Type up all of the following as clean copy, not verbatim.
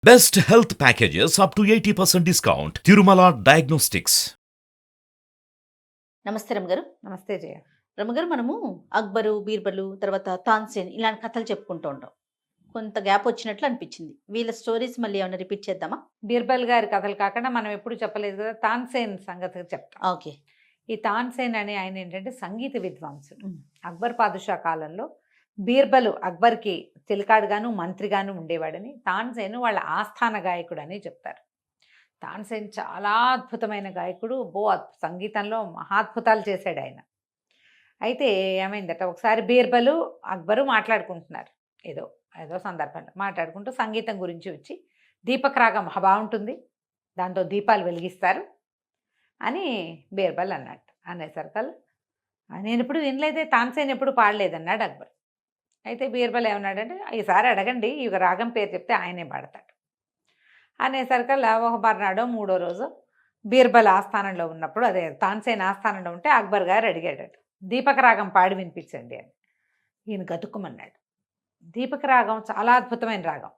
Best health packages up to 80% discount. Tirumala Diagnostics. నమస్తే రమగారు. నమస్తే జయ. రమగారు, మనము అక్బరు, బీర్బలు, తర్వాత తాన్సేన్ ఇలాంటి కథలు చెప్పుకుంటూ ఉంటాం. కొంత గ్యాప్ వచ్చినట్లు అనిపించింది. వీళ్ళ స్టోరీస్ మళ్ళీ ఏమైనా రిపీట్ చేద్దామా? బీర్బల్ గారి కథలు కాకుండా మనం ఎప్పుడు చెప్పలేదు కదా, తాన్సేన్ సంగతి చెప్తాం. ఓకే. ఈ తాన్సేన్ అనే ఆయన ఏంటంటే సంగీత విద్వాంసుడు. మ్. అక్బర్ పాదుషా కాలంలో బీర్బలు అక్బర్కి చిలకాడుగాను మంత్రిగాను ఉండేవాడని, తాన్సేన్ వాళ్ళ ఆస్థాన గాయకుడు అని చెప్తారు. తాన్సేన్ చాలా అద్భుతమైన గాయకుడు. సంగీతంలో మహాద్భుతాలు చేశాడు ఆయన. అయితే ఏమైందట, ఒకసారి బీర్బలు అక్బరు మాట్లాడుకుంటున్నారు. ఏదో ఏదో సందర్భంలో మాట్లాడుకుంటూ సంగీతం గురించి వచ్చి, దీపక్ రాగం బాగుంటుంది, దాంతో దీపాలు వెలిగిస్తారు అని బీర్బల్ అన్నట్టు. అనేసరికల్ నేను ఎప్పుడు వినలేదే, తాన్సేన్ ఎప్పుడు పాడలేదన్నాడు అక్బర్. అయితే బీర్బల్ ఏమన్నాడంటే, ఈసారి అడగండి, ఇక రాగం పేరు చెప్తే ఆయనే పాడతాడు అనేసరికల్లా ఒక మర్నాడో మూడో రోజు బీర్బల్ ఆస్థానంలో ఉన్నప్పుడు, అదే తాన్సేన్ ఆస్థానంలో ఉంటే అక్బర్ గారు అడిగాడట, దీపక రాగం పాడి వినిపించండి అని. ఈయన గతుక్కుమన్నాడు. దీపక రాగం చాలా అద్భుతమైన రాగం.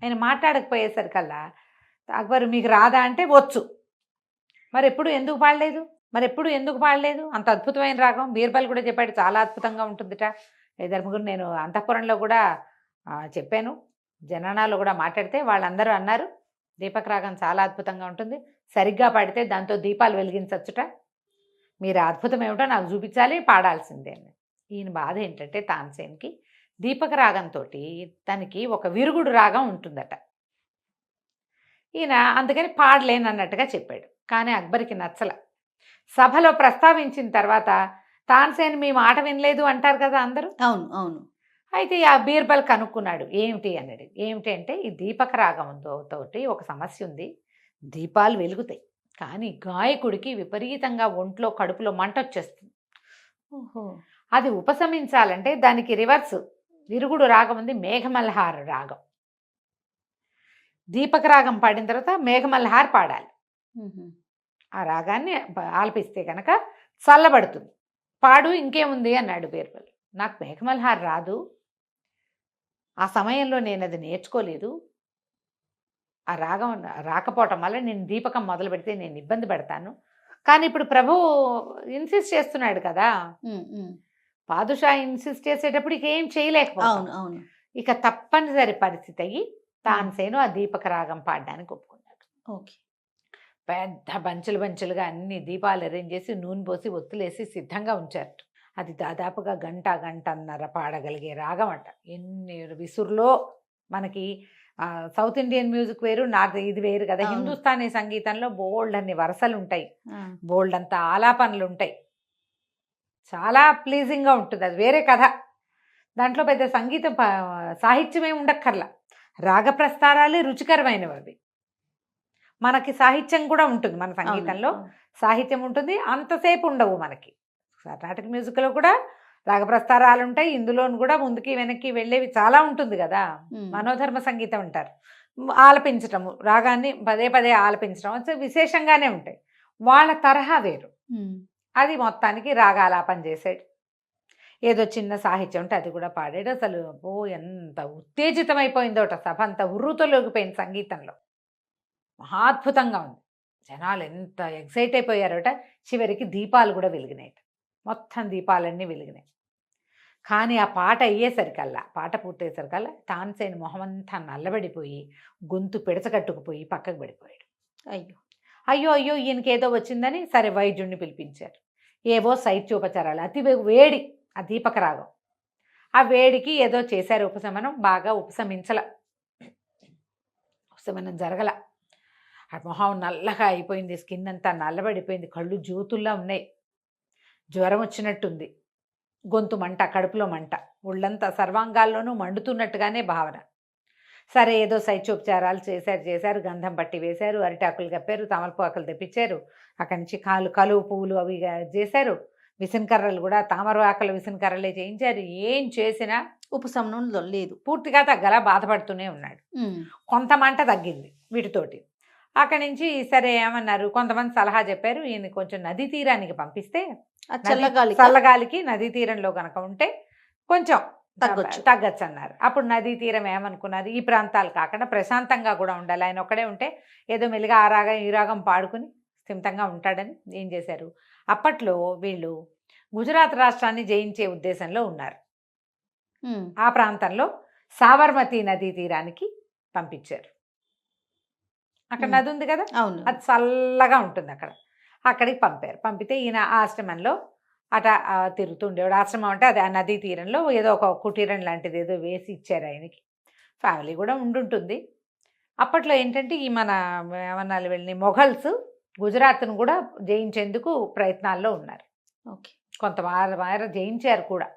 ఆయన మాట్లాడకపోయేసరికల్లా అక్బర్, మీకు రాదా అంటే వచ్చు, మరి ఎప్పుడు ఎందుకు పాడలేదు, అంత అద్భుతమైన రాగం. బీర్బల్ కూడా చెప్పాడు చాలా అద్భుతంగా ఉంటుందిట. ధర్మగురు, నేను అంతఃపురంలో కూడా చెప్పాను, జనానాలో కూడా మాట్లాడితే వాళ్ళందరూ అన్నారు దీపక్ రాగం చాలా అద్భుతంగా ఉంటుంది, సరిగ్గా పాడితే దాంతో దీపాలు వెలిగించవచ్చుట, మీరు అద్భుతం ఏమిటో నాకు చూపించాలి, పాడాల్సిందే అని. ఈయన బాధ ఏంటంటే, తాన్సేన్కి దీపక రాగంతో తనకి ఒక విరుగుడు రాగం ఉంటుందట. ఈయన అందుకని పాడలేనన్నట్టుగా చెప్పాడు. కానీ అక్బర్కి నచ్చల. సభలో ప్రస్తావించిన తర్వాత, తాన్సేన్ మీ మాట వినలేదు అంటారు కదా అందరూ. అవును అవును. అయితే ఆ బీర్బల్ కనుక్కున్నాడు, ఏమిటి అన్నాడు. ఏమిటి అంటే, ఈ దీపక రాగం తోటి ఒక సమస్య ఉంది, దీపాలు వెలుగుతాయి కానీ గాయకుడికి విపరీతంగా ఒంట్లో కడుపులో మంట వచ్చేస్తుంది. ఓహో. అది ఉపశమించాలంటే దానికి రివర్స్ విరుగుడు రాగం ఉంది, మేఘమల్హార రాగం. దీపక రాగం పాడిన తర్వాత మేఘమల్హార్ పాడాలి. ఆ రాగాన్ని ఆలపిస్తే కనుక చల్లబడుతుంది. పాడు, ఇంకేముంది అన్నాడు బీర్బల్. నాకు మేఘమల్హార్ రాదు, ఆ సమయంలో నేను అది నేర్చుకోలేదు, ఆ రాగం రాకపోవటం వల్ల నేను దీపకం మొదలు పెడితే నేను ఇబ్బంది పడతాను. కానీ ఇప్పుడు ప్రభు ఇన్సిస్ట్ చేస్తున్నాడు కదా, పాదుషా ఇన్సిస్ట్ చేసేటప్పుడు ఇక ఏం చేయలేకపోయాను. అవును. ఇక తప్పనిసరి పరిస్థితి అయ్యి తాన్సేను ఆ దీపక రాగం పాడడానికి ఒప్పుకున్నాడు. ఓకే. పెద్ద బంచులుగా అన్ని దీపాలు అరేంజ్ చేసి నూనె పోసి ఒత్తులేసి సిద్ధంగా ఉంచారు. అది దాదాపుగా గంటన్నర పాడగలిగే రాగం అంట. ఎన్ని విసురులో మనకి సౌత్ ఇండియన్ మ్యూజిక్ వేరు, నార్త్ ఇది వేరు కదా. హిందుస్థానీ సంగీతంలో బోల్డ్ అన్ని వరసలు ఉంటాయి, బోల్డ్ అంత ఆలాపనలు ఉంటాయి, చాలా ప్లీజింగ్గా ఉంటుంది. అది వేరే కథ. దాంట్లో పెద్ద సంగీతం సాహిత్యమే ఉండక్కర్లా, రాగ ప్రస్తారాలే రుచికరమైనవి అవి. మనకి సాహిత్యం కూడా ఉంటుంది, మన సంగీతంలో సాహిత్యం ఉంటుంది, అంతసేపు ఉండవు మనకి. కర్ణాటక మ్యూజిక్లో కూడా రాగప్రస్తారాలు ఉంటాయి, ఇందులోను కూడా ముందుకి వెనక్కి వెళ్ళేవి చాలా ఉంటుంది కదా. మనోధర్మ సంగీతం అంటారు. ఆలపించటము, రాగాన్ని పదే పదే ఆలపించడం విశేషంగానే ఉంటాయి. వాళ్ళ తరహా వేరు. అది మొత్తానికి రాగాలాపన చేసాడు. ఏదో చిన్న సాహిత్యం ఉంటే అది కూడా పాడాడు. అసలు ఎంత ఉత్తేజితమైపోయిందోట సభ, అంత ఉర్రూతలోకిపోయింది సంగీతంలో. మహాద్భుతంగా ఉంది. జనాలు ఎంత ఎక్సైట్ అయిపోయారట. చివరికి దీపాలు కూడా వెలిగినాయట, మొత్తం దీపాలన్నీ వెలిగినాయి. కానీ ఆ పాట పాట పూర్తయ్యేసరికల్లా తాన్సేన్ మొహమంతా నల్లబడిపోయి, గొంతు పిడచకట్టుకుపోయి పక్కకు పడిపోయాడు. అయ్యో ఈయనకి ఏదో వచ్చిందని సరే వైద్యుడిని పిలిపించారు. ఏవో శైత్యోపచారాలు, అతి వేడి ఆ దీపక రాగం, ఆ వేడికి ఏదో చేశారు ఉపశమనం. బాగా ఉపశమనం జరగల. ఆ మొహం నల్లగా అయిపోయింది, స్కిన్ అంతా నల్లబడిపోయింది, కళ్ళు జ్యోతుల్లా ఉన్నాయి, జ్వరం వచ్చినట్టుంది, గొంతు మంట, కడుపులో మంట, ఒళ్ళంతా సర్వాంగాల్లోనూ మండుతున్నట్టుగానే భావన. సరే ఏదో శైత్యోపచారాలు చేశారు, గంధం పట్టి వేశారు, అరిటాకులు కప్పారు, తమలపాకులు తెప్పించారు, అక్కడి నుంచి కలువు పువ్వులు అవి చేశారు, విసనకర్రలు కూడా తామర ఆకల విసనకర్రలే చేయించారు. ఏం చేసినా ఉపశమనం లేదు, పూర్తిగా తగ్గలా బాధపడుతూనే ఉన్నాడు. కొంత మంట తగ్గింది వీటితోటి. అక్కడి నుంచి సరే ఏమన్నారు, కొంతమంది సలహా చెప్పారు, ఈయన కొంచెం నదీ తీరానికి పంపిస్తే, చల్లగాలికి నదీ తీరంలో కనుక ఉంటే కొంచెం తగ్గొచ్చు. అన్నారు. అప్పుడు నదీ తీరం ఏమనుకున్నారు, ఈ ప్రాంతాలు కాకుండా ప్రశాంతంగా కూడా ఉండాలి, ఆయన ఒక్కడే ఉంటే ఏదో మెల్లిగా ఆ రాగం ఈ రాగం పాడుకుని స్థిమితంగా ఉంటాడని ఏం చేశారు, అప్పట్లో వీళ్ళు గుజరాత్ రాష్ట్రాన్ని జయించే ఉద్దేశంలో ఉన్నారు. ఆ ప్రాంతంలో సాబర్మతి నదీ తీరానికి పంపించారు. అక్కడ నది ఉంది కదా, అవును. అది చల్లగా ఉంటుంది అక్కడికి పంపారు. పంపితే ఈయన ఆశ్రమంలో అట తిరుగుతుండేవాడు. ఆశ్రమం అంటే అది ఆ నదీ తీరంలో ఏదో ఒక కుటీరం లాంటిది ఏదో వేసి ఇచ్చారు ఆయనకి. ఫ్యామిలీ కూడా ఉండుంటుంది. అప్పట్లో ఏంటంటే ఈ మన ఏమన్నాళ్ళు వెళ్ళి మొఘల్స్ గుజరాత్ను కూడా జయించేందుకు ప్రయత్నాల్లో ఉన్నారు. ఓకే. కొంత వార జయించారు కూడా.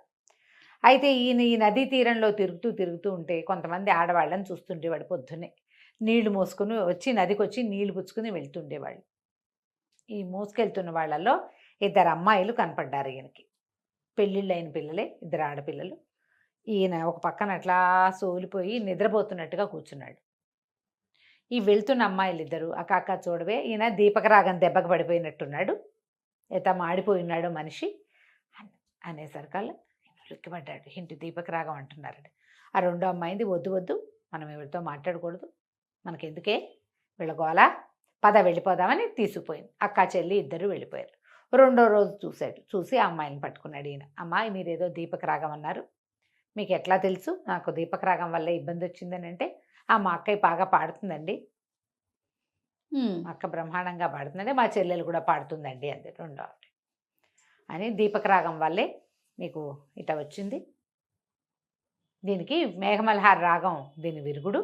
అయితే ఈయన ఈ నదీ తీరంలో తిరుగుతూ ఉంటే కొంతమంది ఆడవాళ్ళని చూస్తుండేవాడు. పొద్దున్నే నీళ్లు మోసుకుని వచ్చి నదికి వచ్చి నీళ్లు పుచ్చుకుని వెళ్తుండేవాళ్ళు. ఈ మోసుకెళ్తున్న వాళ్ళల్లో 2 అమ్మాయిలు కనపడ్డారు ఈయనకి. పెళ్ళిళ్ళైన పిల్లలే, 2 ఆడపిల్లలు. ఈయన ఒక పక్కన అట్లా సోలిపోయి నిద్రపోతున్నట్టుగా కూర్చున్నాడు. ఈ వెళ్తున్న అమ్మాయిలు ఇద్దరు అక్క చూడవే, ఈయన దీపకరాగం దెబ్బకు పడిపోయినట్టున్నాడు, మాడిపోయినాడు మనిషి అనేసరికల్లా ఉలిక్కిపడ్డాడు. ఇంటి దీపకరాగం అంటున్నారండి. ఆ రెండో అమ్మాయింది, వద్దు మనం ఎవరితో మాట్లాడకూడదు, మనకెందుకే వీళ్ళ గోల, పద వెళ్ళిపోదామని తీసుకుపోయింది. అక్క చెల్లి ఇద్దరు వెళ్ళిపోయారు. రెండో రోజు చూసి ఆ అమ్మాయిని పట్టుకున్నాడు ఈయన. అమ్మాయి మీరేదో దీపకరాగం అన్నారు, మీకు ఎట్లా తెలుసు? నాకు దీపకరాగం వల్ల ఇబ్బంది వచ్చిందని అంటే, మా అక్కయ్య బాగా పాడుతుందండి, అక్క బ్రహ్మాండంగా పాడుతుందండి, మా చెల్లెలు కూడా పాడుతుందండి అంది రెండో ఆవిడ. అని దీపకరాగం వల్లే మీకు ఇట వచ్చింది, దీనికి మేఘమల్హార్ రాగం దీని విరుగుడు,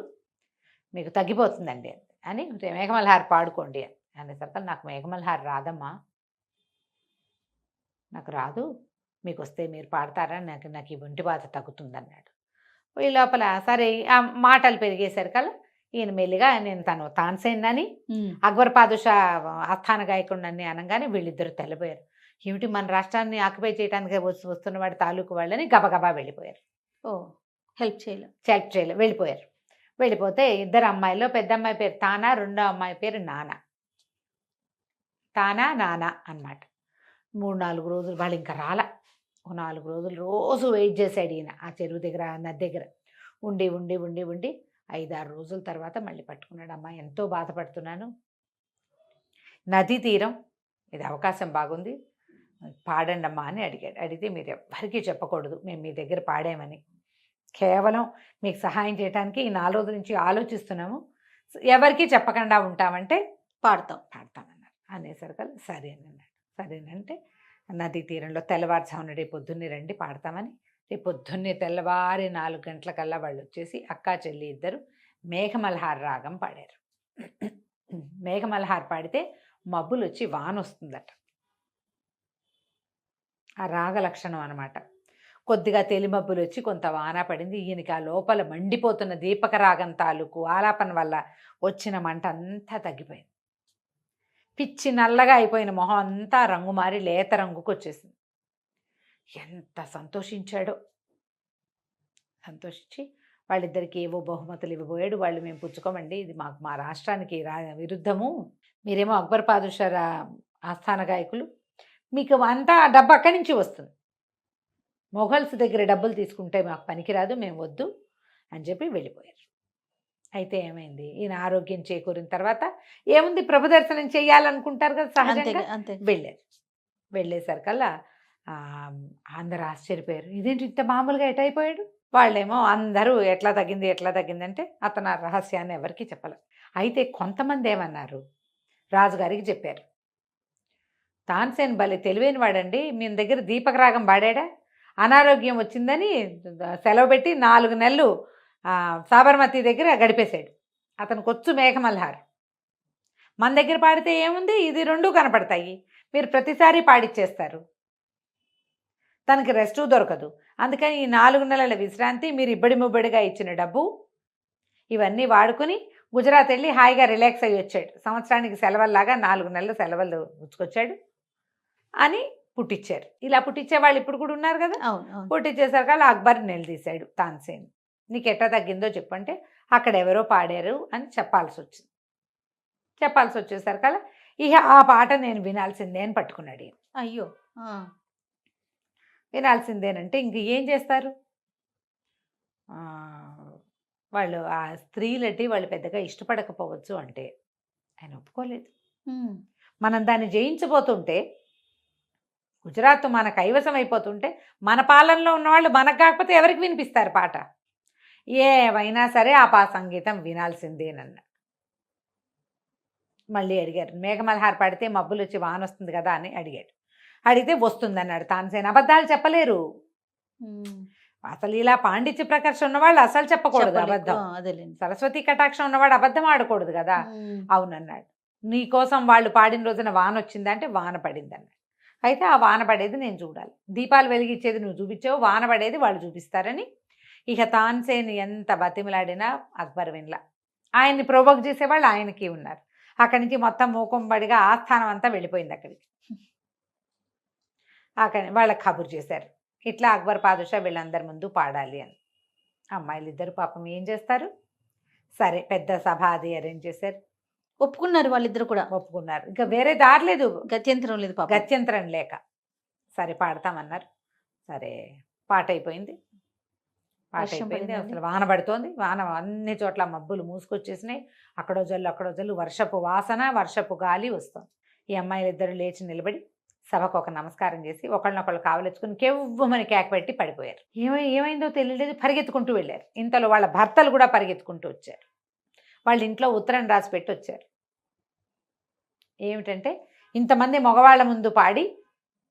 మీకు తగ్గిపోతుందండి అని మేఘమల్హార్ పాడుకోండి అనేసరికి నాకు మేఘమల్హార్ రాదమ్మా, నాకు రాదు, మీకు వస్తే మీరు పాడతారా, నాకు ఈ ఒంటి బాధ తగ్గుతుందన్నాడు. ఈ లోపల సరే ఆ మాటలు పెరిగేసరికల్లా ఈయన మెల్లిగా నేను తాన్సేన్ అని అక్బర్ పాదుషా ఆస్థాన గాయకుడిని అనగానే వీళ్ళిద్దరు తెల్లబోయారు. ఏమిటి మన రాష్ట్రాన్ని ఆక్యుపై చేయడానికి వస్తున్న వాడి తాలూకు వాళ్ళని గబగబా వెళ్ళిపోయారు. హెల్ప్ చేయలే వెళ్ళిపోయారు. వెళ్ళిపోతే 2 అమ్మాయిల్లో పెద్ద అమ్మాయి పేరు తానా, రెండో అమ్మాయి పేరు నానా. తానా నానా అన్నమాట. 3-4 రోజులు వాళ్ళు ఇంకా రాలా. 4 రోజులు రోజు వెయిట్ చేశాడు ఈయన ఆ చెరువు దగ్గర, నది దగ్గర ఉండి 5-6 రోజుల తర్వాత మళ్ళీ పట్టుకున్నాడు. అమ్మ ఎంతో బాధపడుతున్నాను, నదీ తీరం, ఇది అవకాశం బాగుంది, పాడండి అమ్మా అని అడిగాడు. అడిగితే మీరు ఎవ్వరికీ చెప్పకూడదు మేము మీ దగ్గర పాడామని, కేవలం మీకు సహాయం చేయడానికి ఈ 4 రోజుల నుంచి ఆలోచిస్తున్నాము, ఎవరికీ చెప్పకుండా ఉంటామంటే పాడతామన్నారు. అనేసరికి సరే అని అన్నాడు. సరేనంటే నదీ తీరంలో తెల్లవారుజామున రేపు పొద్దున్నే రండి పాడతామని, రేపు పొద్దున్నే తెల్లవారి 4 గంటలకల్లా వాళ్ళు వచ్చేసి అక్కా చెల్లి ఇద్దరు మేఘమల్హార్ రాగం పాడారు. మేఘమల్హార్ పాడితే మబ్బులు వచ్చి వాన వస్తుందట, ఆ రాగ లక్షణం అనమాట. కొద్దిగా తెలిమబ్బులు వచ్చి కొంత వాన పడింది. ఈయనకి ఆ లోపల మండిపోతున్న దీపక రాగం తాలూకు ఆలాపన వల్ల వచ్చిన మంట అంతా తగ్గిపోయింది. పిచ్చి నల్లగా అయిపోయిన మొహం అంతా రంగు మారి లేత రంగుకు వచ్చేసింది. ఎంత సంతోషించాడో. సంతోషించి వాళ్ళిద్దరికి ఏవో బహుమతులు ఇవ్వబోయాడు. వాళ్ళు మేము పుచ్చుకోమండి, ఇది మా రాష్ట్రానికి విరుద్ధము, మీరేమో అక్బర్ పాదుషా ఆస్థాన గాయకులు, మీకు అంతా డబ్బు అక్కడి నుంచి వస్తుంది, మొఘల్స్ దగ్గర డబ్బులు తీసుకుంటే మాకు పనికిరాదు, మేము వద్దు అని చెప్పి వెళ్ళిపోయారు. అయితే ఏమైంది, ఈయన ఆరోగ్యం చేకూరిన తర్వాత ఏముంది, ప్రభు దర్శనం చేయాలనుకుంటారు కదా సహజంగా, వెళ్ళారు. వెళ్ళేసరికల్లా అందరూ ఆశ్చర్యపోయారు, ఇదేంటి ఇంత మామూలుగా ఎటైపోయాడు. వాళ్ళేమో అందరూ ఎట్లా తగ్గిందంటే అతను ఆ రహస్యాన్ని ఎవరికి చెప్పలేదు. అయితే కొంతమంది ఏమన్నారు, రాజుగారికి చెప్పారు, తాన్సేన్ భలే తెలివైన వాడండి, మీ దగ్గర దీపకరాగం పాడాడా, అనారోగ్యం వచ్చిందని సెలవు పెట్టి 4 నెలలు సాబర్మతి దగ్గర గడిపేశాడు, అతనికి వచ్చు మేఘమల్హార్, మన దగ్గర పాడితే ఏముంది, ఇది 2 కనపడతాయి, మీరు ప్రతిసారి పాడిచ్చేస్తారు, తనకి రెస్టు దొరకదు, అందుకని ఈ 4 నెలల విశ్రాంతి, మీరు ఇబ్బడి ముబ్బడిగా ఇచ్చిన డబ్బు ఇవన్నీ వాడుకుని గుజరాత్ వెళ్ళి హాయిగా రిలాక్స్ అయ్యి వచ్చాడు, సంవత్సరానికి సెలవుల్లాగా 4 నెలలు సెలవులు పుచ్చుకొచ్చాడు అని పుట్టించారు. ఇలా పుట్టించే వాళ్ళు ఇప్పుడు కూడా ఉన్నారు కదా. పుట్టించేసరికి అక్బర్ నిలదీశాడు తాన్సేన్, నీకు ఎట్లా తగ్గిందో చెప్పంటే అక్కడ ఎవరో పాడారు అని చెప్పాల్సి వచ్చేసరికల్లా ఇక ఆ పాట నేను వినాల్సిందే అని పట్టుకున్నాడు. అయ్యో, వినాల్సిందేనంటే ఇంక ఏం చేస్తారు, ఆ, వాళ్ళు ఆ స్త్రీలటి వాళ్ళు పెద్దగా ఇష్టపడకపోవచ్చు అంటే ఆయన ఒప్పుకోలేదు. ఉమ్, మనం దాన్ని జయించబోతుంటే, గుజరాత్ మన కైవసం అయిపోతుంటే, మన పాలనలో ఉన్నవాళ్ళు మనకు కాకపోతే ఎవరికి వినిపిస్తారు పాట? ఏమైనా సరే ఆ సంగీతం వినాల్సిందేనన్న. మళ్ళీ అడిగారు, మేఘమల్హార్ పాడితే మబ్బులు వచ్చి వాన వస్తుంది కదా అని అడిగాడు. అడిగితే వస్తుందన్నాడు తాన్సేన్. అబద్ధాలు చెప్పలేరు. ఉమ్. అసలు ఇలా పాండిత్య ప్రకర్ష ఉన్నవాళ్ళు అసలు చెప్పకూడదు చెప్పలేదు. అబద్ధం. అదేలేండి. సరస్వతి కటాక్షం ఉన్నవాడు అబద్ధం ఆడకూడదు కదా. ఉమ్, అవునన్నాడు. నీ కోసం వాళ్ళు పాడిన రోజున వాన వచ్చిందంటే వాన పడింది అన్నాడు. అయితే ఆ వాన పడేది నేను చూడాలి. దీపాలు వెలిగించేది నువ్వు చూపించావు, వాన పడేది వాళ్ళు చూపిస్తారని ఇక తాన్సేన్ ఎంత బతిమలాడినా అక్బర్ వినలా. ఆయన్ని ప్రొవోక్ చేసేవాళ్ళు ఆయనకి ఉన్నారు. అక్కడి నుంచి మొత్తం మూకుంబడిగా ఆస్థానం అంతా వెళ్ళిపోయింది అక్కడికి. అక్కడి వాళ్ళకి కబురు చేశారు, ఇట్లా అక్బర్ పాదుషా వీళ్ళందరి ముందు పాడాలి అని. అమ్మాయిలు ఇద్దరు పాపం ఏం చేస్తారు, సరే పెద్ద సభ అది అరేంజ్ చేశారు. ఒప్పుకున్నారు వాళ్ళిద్దరు కూడా. ఒప్పుకున్నారు. ఇంకా వేరే దారి లేదు, గత్యంతరం లేదు పాపం. గత్యంతరం లేక సరే పాడతామన్నారు. సరే పాట అయిపోయింది. పాట వర్షం అయిపోయింది. పడిందండి. అసలు వాన పడుతోంది. వాన అన్ని చోట్ల మబ్బులు మూసుకొచ్చేసినాయి. అక్కడో జల్లు వర్షపు వాసన, వర్షపు గాలి వస్తుంది. ఈ అమ్మాయిలు ఇద్దరు లేచి నిలబడి సభకు ఒక నమస్కారం చేసి ఒకళ్ళనొకళ్ళు కావలించుకుని కెవ్వమని కేక పెట్టి పడిపోయారు. ఏమైందో తెలియలేదు, పరిగెత్తుకుంటూ వెళ్ళారు. ఇంతలో వాళ్ళ భర్తలు కూడా పరిగెత్తుకుంటూ వచ్చారు. వాళ్ళ ఇంట్లో ఉత్తరం రాసి పెట్టి వచ్చారు. ఏమిటంటే, ఇంతమంది మగవాళ్ళ ముందు పాడి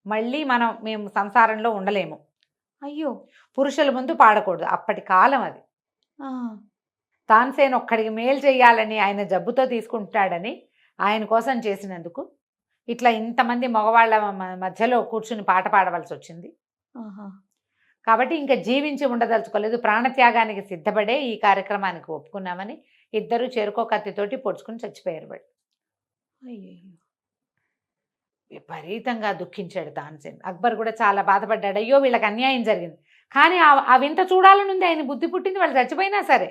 మళ్ళీ మేము సంసారంలో ఉండలేము, అయ్యో. పురుషుల ముందు పాడకూడదు. అప్పటి కాలం అది. ఆ, తాన్సేన్ ఒక్కడికి మేలు చేయాలని, ఆయన జబ్బుతో తీసుకుంటాడని, ఆయన కోసం చేసినందుకు ఇట్లా ఇంతమంది మగవాళ్ళ మధ్యలో కూర్చుని పాట పాడవలసి వచ్చింది. ఆహా. కాబట్టి ఇంకా జీవించి ఉండదలుచుకోలేదు, ప్రాణత్యాగానికి సిద్ధపడే ఈ కార్యక్రమానికి ఒప్పుకున్నామని ఇద్దరు చెరుకో కత్తితోటి పొడుచుకుని చచ్చిపోయారు. వాళ్ళు అయ్యయ్యో. విపరీతంగా దుఃఖించాడు తాన్సేన్. అక్బర్ కూడా చాలా బాధపడ్డాడు, అయ్యో వీళ్ళకి అన్యాయం జరిగింది. కానీ ఆ వింత చూడాలని ఉంది. ఆయన బుద్ధి పుట్టింది. వాళ్ళు చచ్చిపోయినా సరే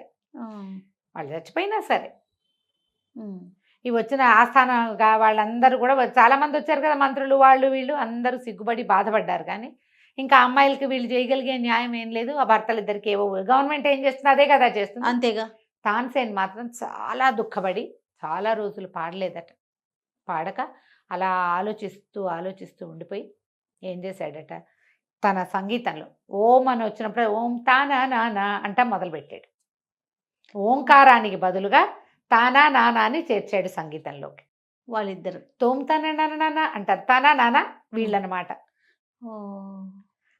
ఉమ్, ఈ వచ్చిన ఆస్థానంగా వాళ్ళందరూ కూడా చాలా మంది వచ్చారు కదా, మంత్రులు వాళ్ళు వీళ్ళు అందరూ సిగ్గుపడి బాధపడ్డారు. కానీ ఇంకా అమ్మాయిలకి వీళ్ళు చేయగలిగే న్యాయం ఏం లేదు. ఆ భర్తలు ఇద్దరికి ఏవో గవర్నమెంట్ ఏం చేస్తుంది అదే కదా చేస్తుంది. అంతేగా. తాన్సేన్ మాత్రం చాలా దుఃఖపడి చాలా రోజులు పాడలేదట. పాడక అలా ఆలోచిస్తూ ఉండిపోయి ఏం చేశాడట, తన సంగీతంలో ఓం అని వచ్చినప్పుడు ఓం తానా నానా అంట మొదలుపెట్టాడు. ఓంకారానికి బదులుగా తానా నానా అని చేర్చాడు సంగీతంలోకి. వాళ్ళిద్దరు తోం తానా నానా అంటారు. తానా నానా వీళ్ళనమాట. ఓ,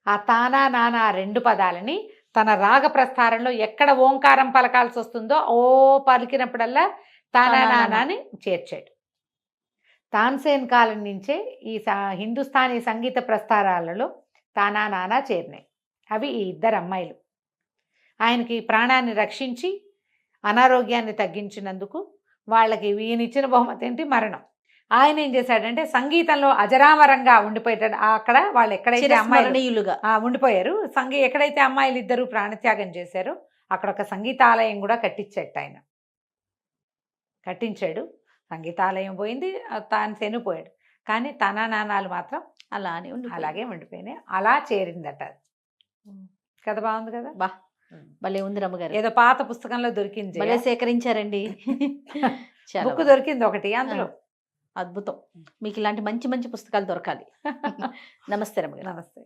ఆ తానా నానా రెండు పదాలని తన రాగ ప్రస్థారంలో ఎక్కడ ఓంకారం పలకాల్సి వస్తుందో ఓ పలికినప్పుడల్లా తానా నానా అని చేర్చాడు. తాన్సేన్ కాలం నుంచే ఈ హిందుస్థానీ సంగీత ప్రస్థారాలలో తానా నానా చేరినాయి. అవి ఈ ఇద్దరు అమ్మాయిలు. ఆయనకి ప్రాణాన్ని రక్షించి అనారోగ్యాన్ని తగ్గించినందుకు వాళ్ళకి ఈయనిచ్చిన బహుమతి ఏంటి, మరణం. ఆయన ఏం చేశాడంటే సంగీతంలో అజరామరంగా ఉండిపోయాడు. అక్కడ వాళ్ళు ఎక్కడైతే అమ్మాయిలు ఉండిపోయారు, ఎక్కడైతే అమ్మాయిలు ఇద్దరు ప్రాణత్యాగం చేశారో అక్కడ ఒక సంగీతాలయం కూడా కట్టించాడు. సంగీతాలయం పోయింది, తాన్సేన్ పోయాడు. కానీ తన నానాలు మాత్రం అలాగే ఉండిపోయినాయి. అలా చేరిందట. కథ బాగుంది కదా. బా, భలే ఉంది రమ్మగారు. ఏదో పాత పుస్తకంలో దొరికింది, భలే సేకరించారండి. బుక్ దొరికింది ఒకటి అందులో. అద్భుతం. మీకు ఇలాంటి మంచి మంచి పుస్తకాలు దొరకాలి. నమస్తే రమ్మగారు. నమస్తే.